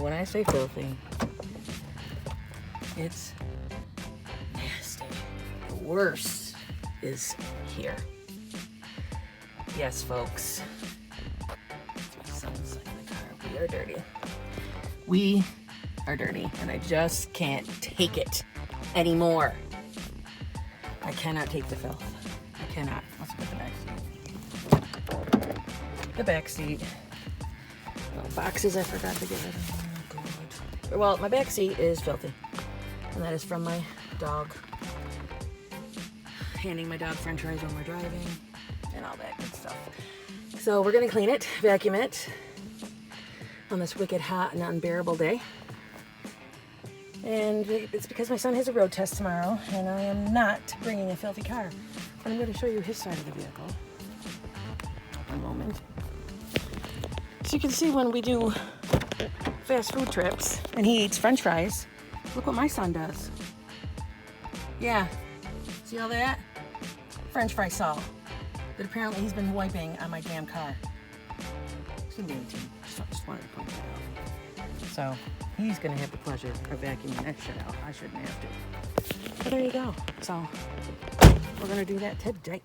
when I say filthy, it's nasty. The worst is here. Yes, folks. My son's in the car. We are dirty. We are dirty, and I just can't take it anymore. I cannot take the filth. I cannot. Let's put the back seat. The back seat. Oh, boxes I forgot to get rid of. Oh, God. Well, my back seat is filthy, and that is from my dog. Handing my dog french fries when we're driving, and all that good stuff. So we're gonna clean it, vacuum it on this wicked hot and unbearable day. And it's because my son has a road test tomorrow, and I am not bringing a filthy car. But I'm going to show you his side of the vehicle. One moment. So you can see when we do fast food trips and he eats french fries, look what my son does. Yeah, see all that? French fry salt that apparently he's been wiping on my damn car. He's gonna be 18. Just wanted to point that out. So he's gonna have the pleasure of vacuuming that shit out. I shouldn't have to. But there you go. So we're gonna do that today.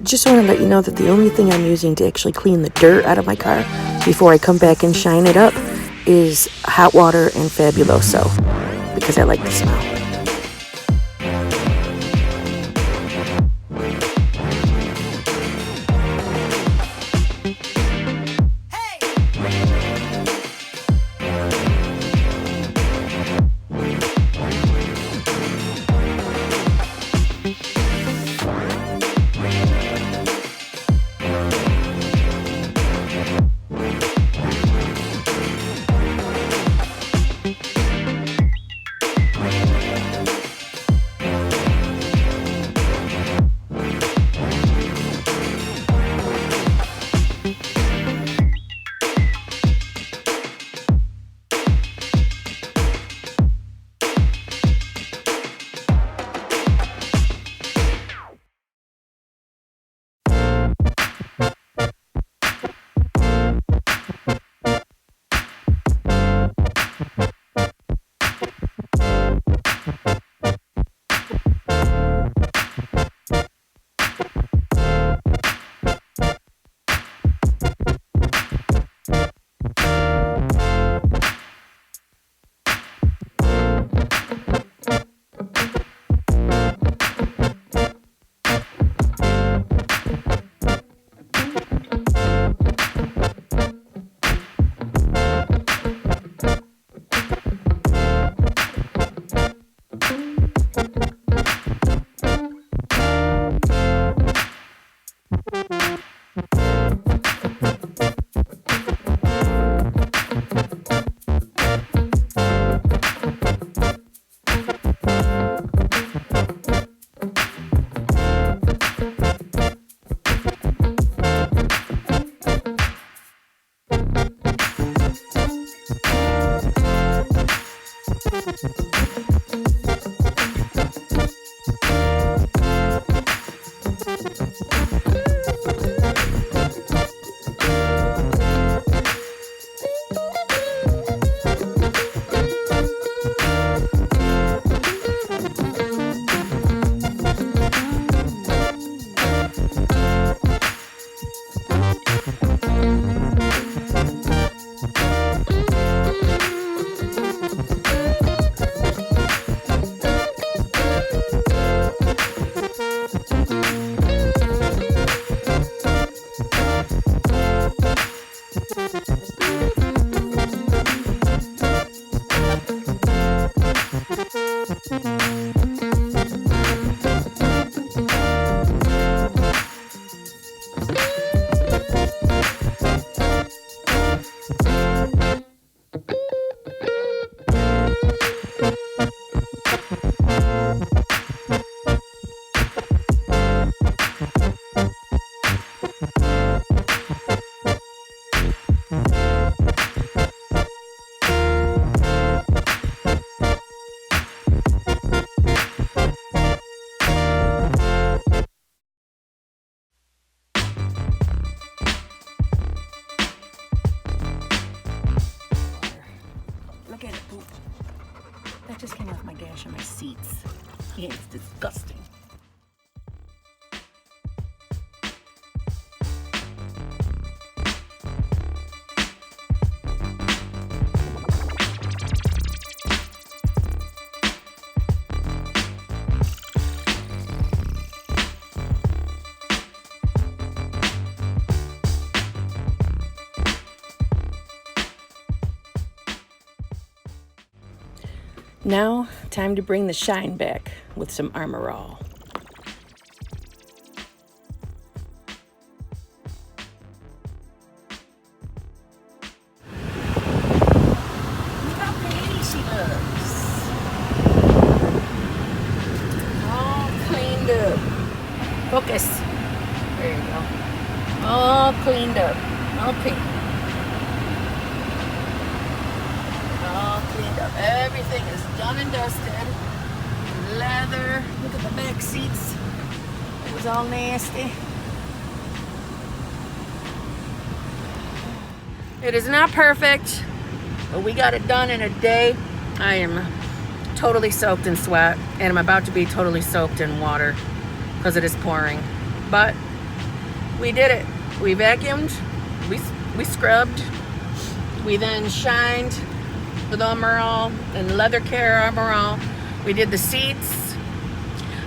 Just want to let you know that the only thing I'm using to actually clean the dirt out of my car before I come back and shine it up is hot water and Fabuloso, because I like the smell. Yeah, it's disgusting. Now, time to bring the shine back with some Armorall. Look how pretty she looks. All cleaned up. Focus. There you go. All cleaned up. Okay. All cleaned up. Everything is done and dusted. Leather. Look at the back seats. It was all nasty. It is not perfect, but we got it done in a day. I am totally soaked in sweat, and I'm about to be totally soaked in water because it is pouring. But we did it. We vacuumed. We scrubbed. We then shined with Armorall and leather care Armorall. We did the seats.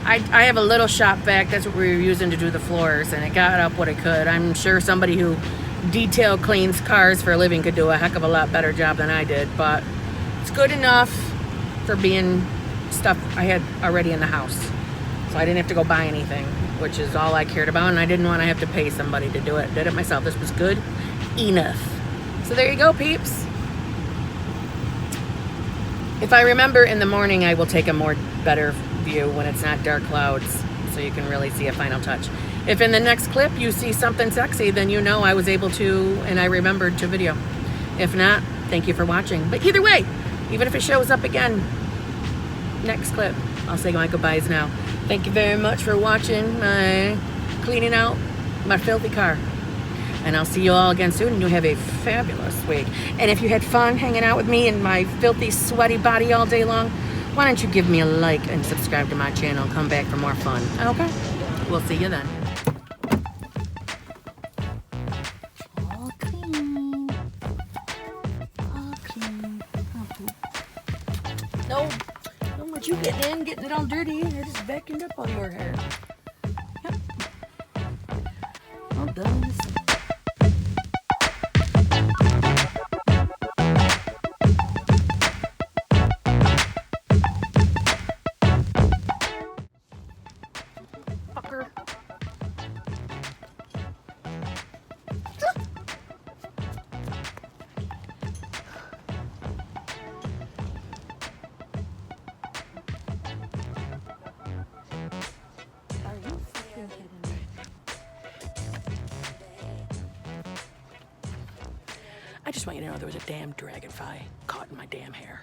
I have a little shop vac. That's what we were using to do the floors, and it got up what it could. I'm sure somebody who detail cleans cars for a living could do a heck of a lot better job than I did, but it's good enough for being stuff I had already in the house. So I didn't have to go buy anything, which is all I cared about, and I didn't want to have to pay somebody to do it. Did it myself. This was good enough. So there you go, peeps. If I remember in the morning, I will take a more better view when it's not dark clouds, so you can really see a final touch. If in the next clip you see something sexy, then you know I was able to, and I remembered to video. If not, thank you for watching. But either way, even if it shows up again, next clip, I'll say my goodbyes now. Thank you very much for watching my cleaning out my filthy car. And I'll see you all again soon, and you have a fabulous week. And if you had fun hanging out with me in my filthy, sweaty body all day long, why don't you give me a like and subscribe to my channel and come back for more fun, okay? We'll see you then. All clean. All clean. No, don't want you getting it all dirty. I just vacuumed up all your hair. Yep. All done. Fucker. I just want you to know there was a damn dragonfly caught in my damn hair.